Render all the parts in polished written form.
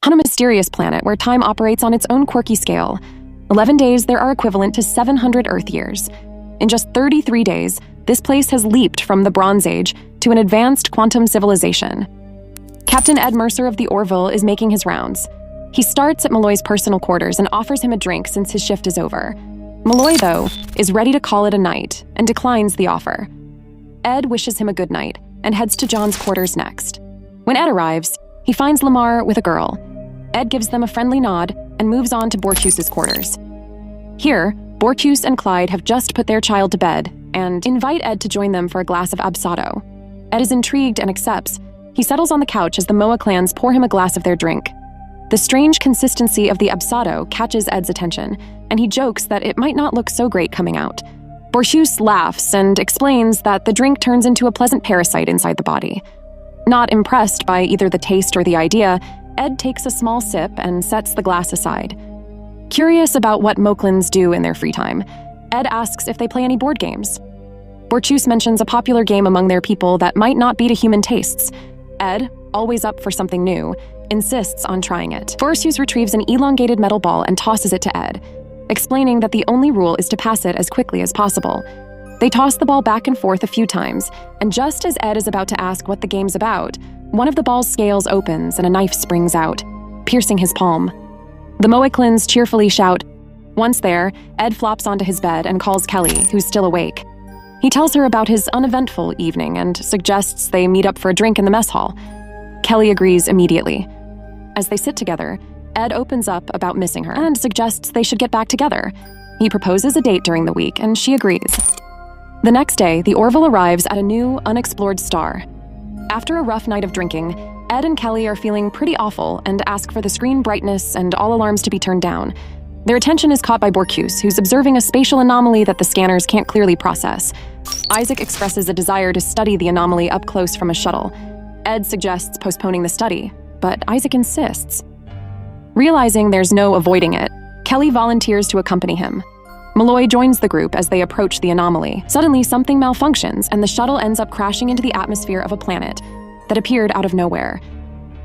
On a mysterious planet where time operates on its own quirky scale, 11 days there are equivalent to 700 Earth years. In just 33 days, this place has leaped from the Bronze Age to an advanced quantum civilization. Captain Ed Mercer of the Orville is making his rounds. He starts at Malloy's personal quarters and offers him a drink since his shift is over. Malloy, though, is ready to call it a night and declines the offer. Ed wishes him a good night and heads to John's quarters next. When Ed arrives, he finds Lamar with a girl. Ed gives them a friendly nod and moves on to Borchuse's quarters. Here, Borchuse and Clyde have just put their child to bed and invite Ed to join them for a glass of absado. Ed is intrigued and accepts. He settles on the couch as the Moa clans pour him a glass of their drink. The strange consistency of the absado catches Ed's attention, and he jokes that it might not look so great coming out. Borchuse laughs and explains that the drink turns into a pleasant parasite inside the body. Not impressed by either the taste or the idea, Ed takes a small sip and sets the glass aside. Curious about what Moklins do in their free time, Ed asks if they play any board games. Borchuse mentions a popular game among their people that might not be to human tastes. Ed, always up for something new, insists on trying it. Borchuse retrieves an elongated metal ball and tosses it to Ed, explaining that the only rule is to pass it as quickly as possible. They toss the ball back and forth a few times, and just as Ed is about to ask what the game's about, one of the ball's scales opens and a knife springs out, piercing his palm. The Moeklins cheerfully shout. Once there, Ed flops onto his bed and calls Kelly, who's still awake. He tells her about his uneventful evening and suggests they meet up for a drink in the mess hall. Kelly agrees immediately. As they sit together, Ed opens up about missing her and suggests they should get back together. He proposes a date during the week, and she agrees. The next day, the Orville arrives at a new, unexplored star. After a rough night of drinking, Ed and Kelly are feeling pretty awful and ask for the screen brightness and all alarms to be turned down. Their attention is caught by Borchuse, who's observing a spatial anomaly that the scanners can't clearly process. Isaac expresses a desire to study the anomaly up close from a shuttle. Ed suggests postponing the study, but Isaac insists. Realizing there's no avoiding it, Kelly volunteers to accompany him. Malloy joins the group as they approach the anomaly. Suddenly, something malfunctions, and the shuttle ends up crashing into the atmosphere of a planet that appeared out of nowhere.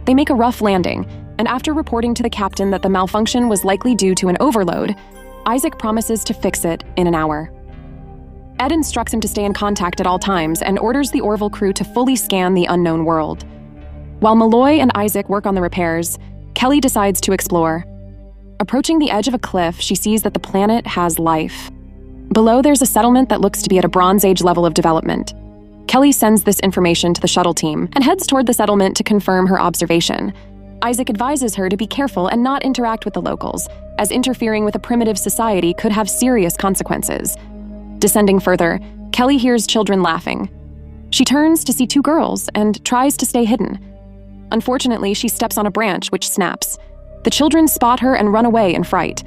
They make a rough landing, and after reporting to the captain that the malfunction was likely due to an overload, Isaac promises to fix it in an hour. Ed instructs him to stay in contact at all times and orders the Orville crew to fully scan the unknown world. While Malloy and Isaac work on the repairs, Kelly decides to explore. Approaching the edge of a cliff, she sees that the planet has life. Below, there's a settlement that looks to be at a Bronze Age level of development. Kelly sends this information to the shuttle team and heads toward the settlement to confirm her observation. Isaac advises her to be careful and not interact with the locals, as interfering with a primitive society could have serious consequences. Descending further, Kelly hears children laughing. She turns to see two girls and tries to stay hidden. Unfortunately, she steps on a branch, which snaps. The children spot her and run away in fright.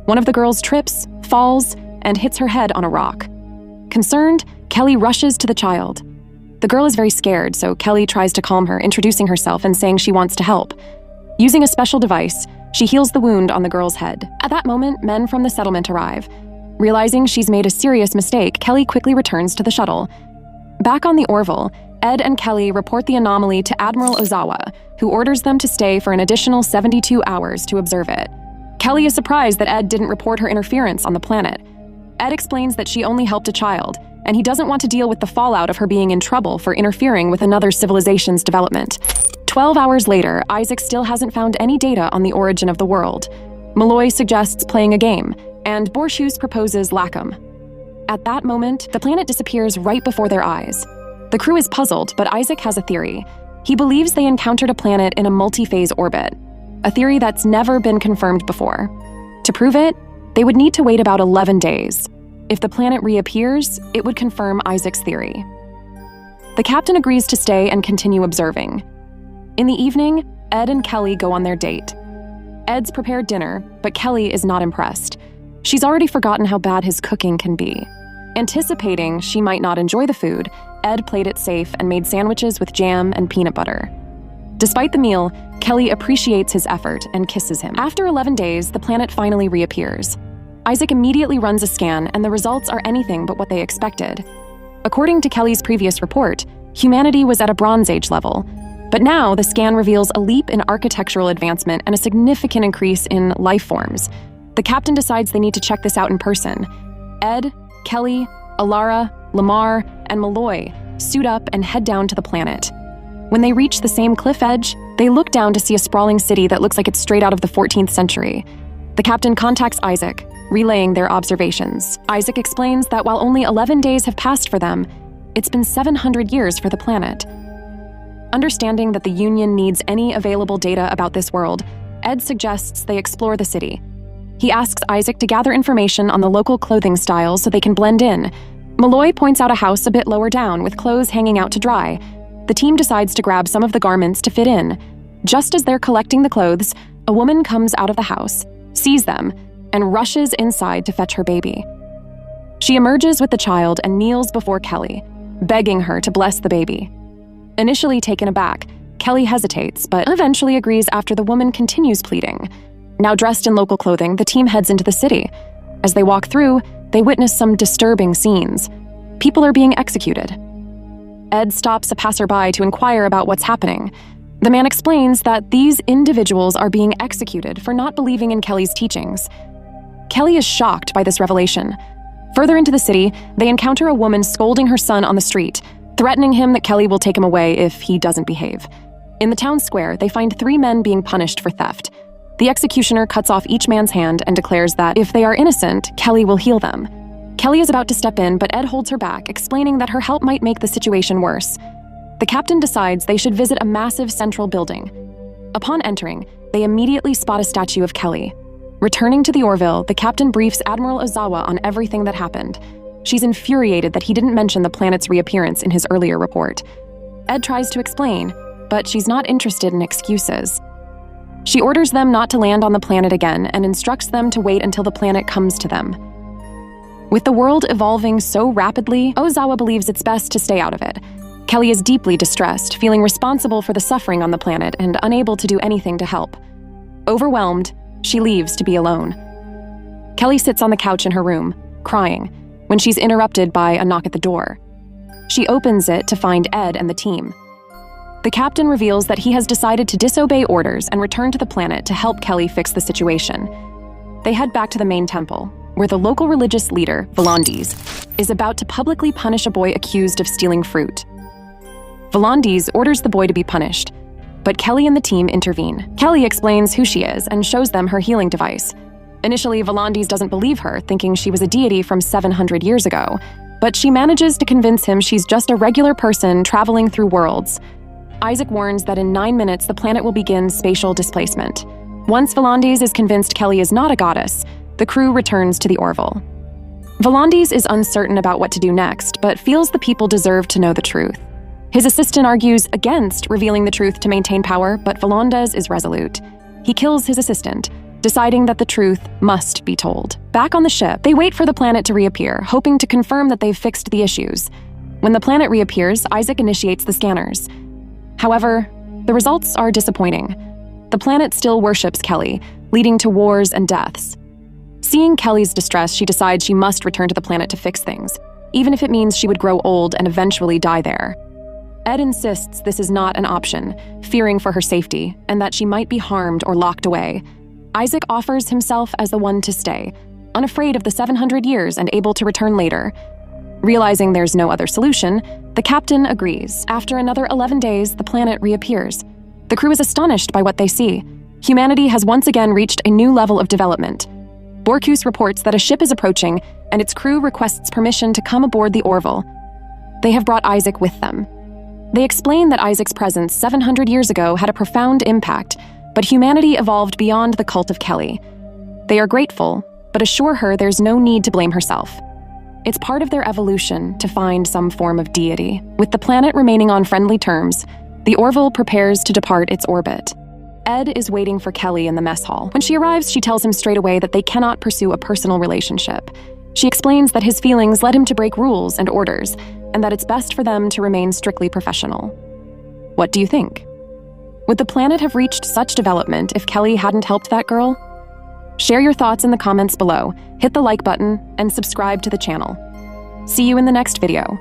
One of the girls trips, falls, and hits her head on a rock. Concerned, Kelly rushes to the child. The girl is very scared, so Kelly tries to calm her, introducing herself and saying she wants to help. Using a special device, she heals the wound on the girl's head. At that moment, men from the settlement arrive. Realizing she's made a serious mistake, Kelly quickly returns to the shuttle. Back on the Orville, Ed and Kelly report the anomaly to Admiral Ozawa, who orders them to stay for an additional 72 hours to observe it. Kelly is surprised that Ed didn't report her interference on the planet. Ed explains that she only helped a child, and he doesn't want to deal with the fallout of her being in trouble for interfering with another civilization's development. 12 hours later, Isaac still hasn't found any data on the origin of the world. Malloy suggests playing a game, and Borchuse proposes Lacum. At that moment, the planet disappears right before their eyes. The crew is puzzled, but Isaac has a theory. He believes they encountered a planet in a multi-phase orbit, a theory that's never been confirmed before. To prove it, they would need to wait about 11 days. If the planet reappears, it would confirm Isaac's theory. The captain agrees to stay and continue observing. In the evening, Ed and Kelly go on their date. Ed's prepared dinner, but Kelly is not impressed. She's already forgotten how bad his cooking can be. Anticipating she might not enjoy the food, Ed played it safe and made sandwiches with jam and peanut butter. Despite the meal, Kelly appreciates his effort and kisses him. After 11 days, the planet finally reappears. Isaac immediately runs a scan, and the results are anything but what they expected. According to Kelly's previous report, humanity was at a Bronze Age level, But now the scan reveals a leap in architectural advancement and a significant increase in life forms. The captain decides they need to check this out in person. Ed, Kelly, Alara, Lamar, and Malloy suit up and head down to the planet. When they reach the same cliff edge, they look down to see a sprawling city that looks like it's straight out of the 14th century. The captain contacts Isaac, relaying their observations. Isaac explains that while only 11 days have passed for them, it's been 700 years for the planet. Understanding that the Union needs any available data about this world, Ed suggests they explore the city. He asks Isaac to gather information on the local clothing styles so they can blend in. Malloy points out a house a bit lower down with clothes hanging out to dry. The team decides to grab some of the garments to fit in. Just as they're collecting the clothes, a woman comes out of the house, sees them, and rushes inside to fetch her baby. She emerges with the child and kneels before Kelly, begging her to bless the baby. Initially taken aback, Kelly hesitates, but eventually agrees after the woman continues pleading. Now dressed in local clothing, the team heads into the city. As they walk through, they witness some disturbing scenes. People are being executed. Ed stops a passerby to inquire about what's happening. The man explains that these individuals are being executed for not believing in Kelly's teachings. Kelly is shocked by this revelation. Further into the city, they encounter a woman scolding her son on the street, threatening him that Kelly will take him away if he doesn't behave. In the town square, they find 3 men being punished for theft. The executioner cuts off each man's hand and declares that if they are innocent, Kelly will heal them. Kelly is about to step in, but Ed holds her back, explaining that her help might make the situation worse. The captain decides they should visit a massive central building. Upon entering, they immediately spot a statue of Kelly. Returning to the Orville, the captain briefs Admiral Ozawa on everything that happened. She's infuriated that he didn't mention the planet's reappearance in his earlier report. Ed tries to explain, but she's not interested in excuses. She orders them not to land on the planet again and instructs them to wait until the planet comes to them. With the world evolving so rapidly, Ozawa believes it's best to stay out of it. Kelly is deeply distressed, feeling responsible for the suffering on the planet and unable to do anything to help. Overwhelmed, she leaves to be alone. Kelly sits on the couch in her room, crying, when she's interrupted by a knock at the door. She opens it to find Ed and the team. The captain reveals that he has decided to disobey orders and return to the planet to help Kelly fix the situation. They head back to the main temple, where the local religious leader, Volandes, is about to publicly punish a boy accused of stealing fruit. Volandes orders the boy to be punished, but Kelly and the team intervene. Kelly explains who she is and shows them her healing device. Initially, Volandes doesn't believe her, thinking she was a deity from 700 years ago, but she manages to convince him she's just a regular person traveling through worlds. Isaac warns that in 9 minutes the planet will begin spatial displacement. Once Volandes is convinced Kelly is not a goddess, the crew returns to the Orville. Volandes is uncertain about what to do next, but feels the people deserve to know the truth. His assistant argues against revealing the truth to maintain power, but Volandes is resolute. He kills his assistant, deciding that the truth must be told. Back on the ship, they wait for the planet to reappear, hoping to confirm that they've fixed the issues. When the planet reappears, Isaac initiates the scanners. However, the results are disappointing. The planet still worships Kelly, leading to wars and deaths. Seeing Kelly's distress, she decides she must return to the planet to fix things, even if it means she would grow old and eventually die there. Ed insists this is not an option, fearing for her safety, and that she might be harmed or locked away. Isaac offers himself as the one to stay, unafraid of the 700 years and able to return later. Realizing there's no other solution, the captain agrees. After another 11 days, the planet reappears. The crew is astonished by what they see. Humanity has once again reached a new level of development. Borkus reports that a ship is approaching, and its crew requests permission to come aboard the Orville. They have brought Isaac with them. They explain that Isaac's presence 700 years ago had a profound impact, but humanity evolved beyond the cult of Kelly. They are grateful, but assure her there's no need to blame herself. It's part of their evolution to find some form of deity. With the planet remaining on friendly terms, the Orville prepares to depart its orbit. Ed is waiting for Kelly in the mess hall. When she arrives, she tells him straight away that they cannot pursue a personal relationship. She explains that his feelings led him to break rules and orders, and that it's best for them to remain strictly professional. What do you think? Would the planet have reached such development if Kelly hadn't helped that girl? Share your thoughts in the comments below, hit the like button, and subscribe to the channel. See you in the next video.